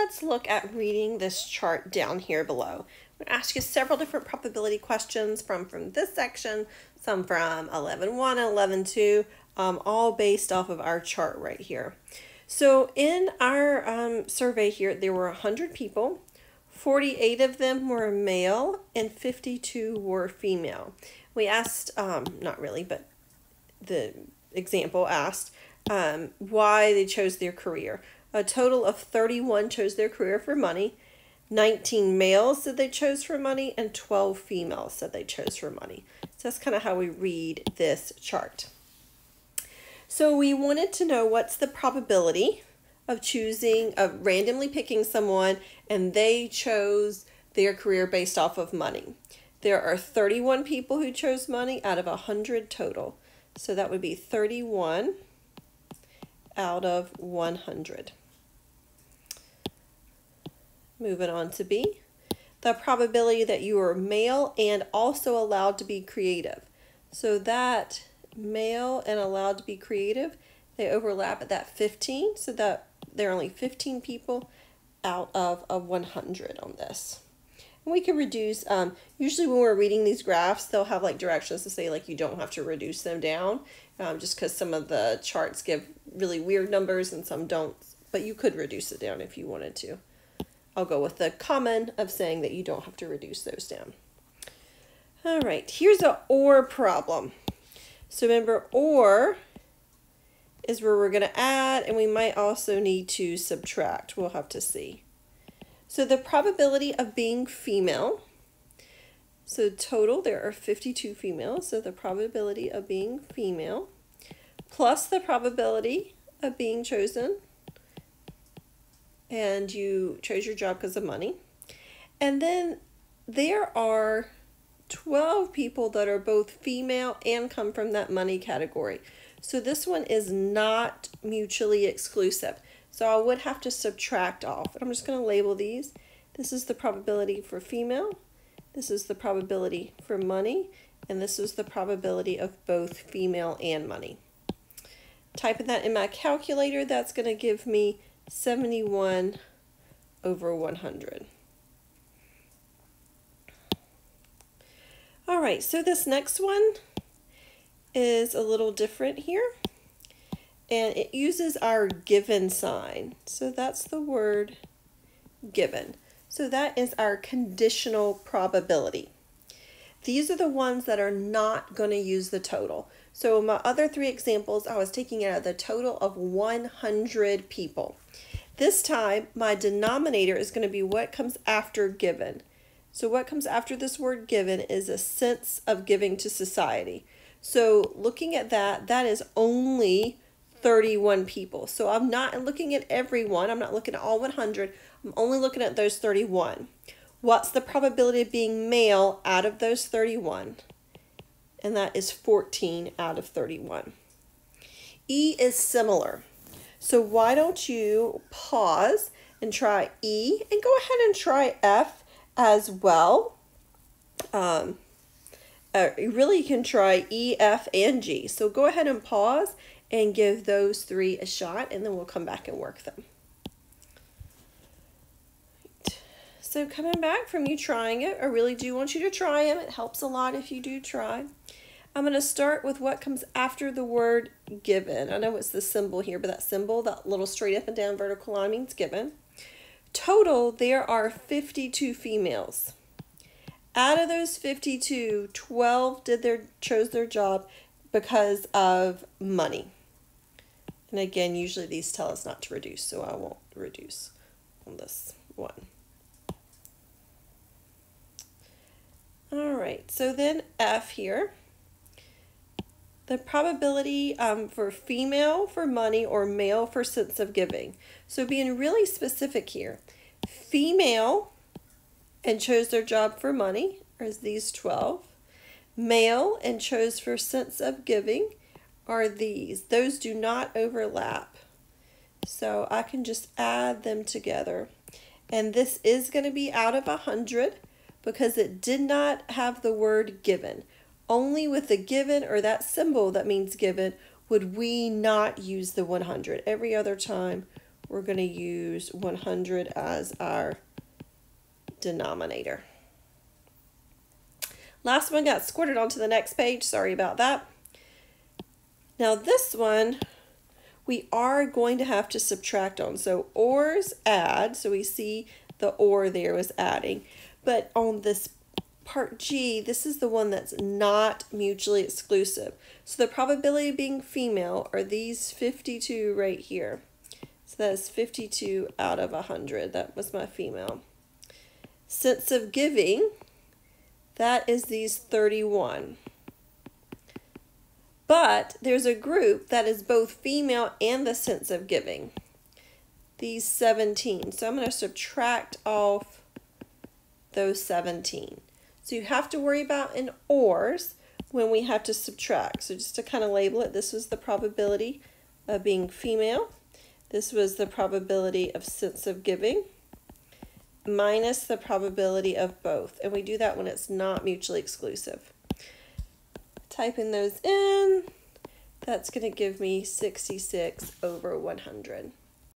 let's look at reading this chart down here below. I'm going to ask you several different probability questions from this section, some from 11.1 and 11.2, all based off of our chart right here. So in our survey here, there were 100 people. 48 of them were male and 52 were female. We asked, not really, but the example asked why they chose their career. A total of 31 chose their career for money. 19 males said they chose for money, and 12 females said they chose for money. So that's kind of how we read this chart. So we wanted to know what's the probability of randomly picking someone and they chose their career based off of money. There are 31 people who chose money out of 100 total. So that would be 31 out of 100. Moving on to B, the probability that you are male and also allowed to be creative. So that male and allowed to be creative, they overlap at that 15, so that there are only 15 people out of 100 on this. And we can reduce, usually when we're reading these graphs, they'll have like directions to say like you don't have to reduce them down, just because some of the charts give really weird numbers and some don't, but you could reduce it down if you wanted to. I'll go with the common of saying that you don't have to reduce those down. All right, here's an OR problem. So remember, OR is where we're going to add, and we might also need to subtract. We'll have to see. So the probability of being female, so total there are 52 females, so the probability of being female, plus the probability of being chosen, and you chose your job because of money. And then there are 12 people that are both female and come from that money category. So this one is not mutually exclusive. So I would have to subtract off. I'm just going to label these. This is the probability for female. This is the probability for money. And this is the probability of both female and money. Typing that in my calculator, that's going to give me 71 over 100. All right, so this next one is a little different here, and it uses our given sign. So that's the word given. So that is our conditional probability. These are the ones that are not going to use the total. So my other three examples, I was taking out of the total of 100 people. This time, my denominator is going to be what comes after given. So what comes after this word given is a sense of giving to society. So looking at that, that is only 31 people. So I'm not looking at everyone. I'm not looking at all 100. I'm only looking at those 31. What's the probability of being male out of those 31? And that is 14 out of 31. E is similar. So why don't you pause and try E, and go ahead and try F as well. You really can try E, F, and G. So go ahead and pause and give those three a shot, and then we'll come back and work them. So coming back from you trying it, I really do want you to try them. It helps a lot if you do try. I'm going to start with what comes after the word given. I know it's the symbol here, but that symbol, that little straight up and down vertical line means given. Total, there are 52 females. Out of those 52, 12 chose their job because of money. And again, usually these tell us not to reduce, so I won't reduce on this one. All right, so then F here. The probability for female for money or male for sense of giving. So being really specific here. Female and chose their job for money, are these 12. Male and chose for sense of giving are these. Those do not overlap. So I can just add them together. And this is going to be out of 100 because it did not have the word given. Only with the given or that symbol that means given would we not use the 100. Every other time we're going to use 100 as our denominator. Last one got squirted onto the next page. Sorry about that. Now this one, we are going to have to subtract on. So ORs add, so we see the OR there was adding. But on this part G, this is the one that's not mutually exclusive. So the probability of being female are these 52 right here. So that's 52 out of 100. That was my female. Sense of giving, that is these 31. But there's a group that is both female and the sense of giving. These 17. So I'm going to subtract off those 17. So you have to worry about in ORs when we have to subtract. So just to kind of label it, this was the probability of being female. This was the probability of sense of giving minus the probability of both. And we do that when it's not mutually exclusive. Typing those in, that's going to give me 66 over 100.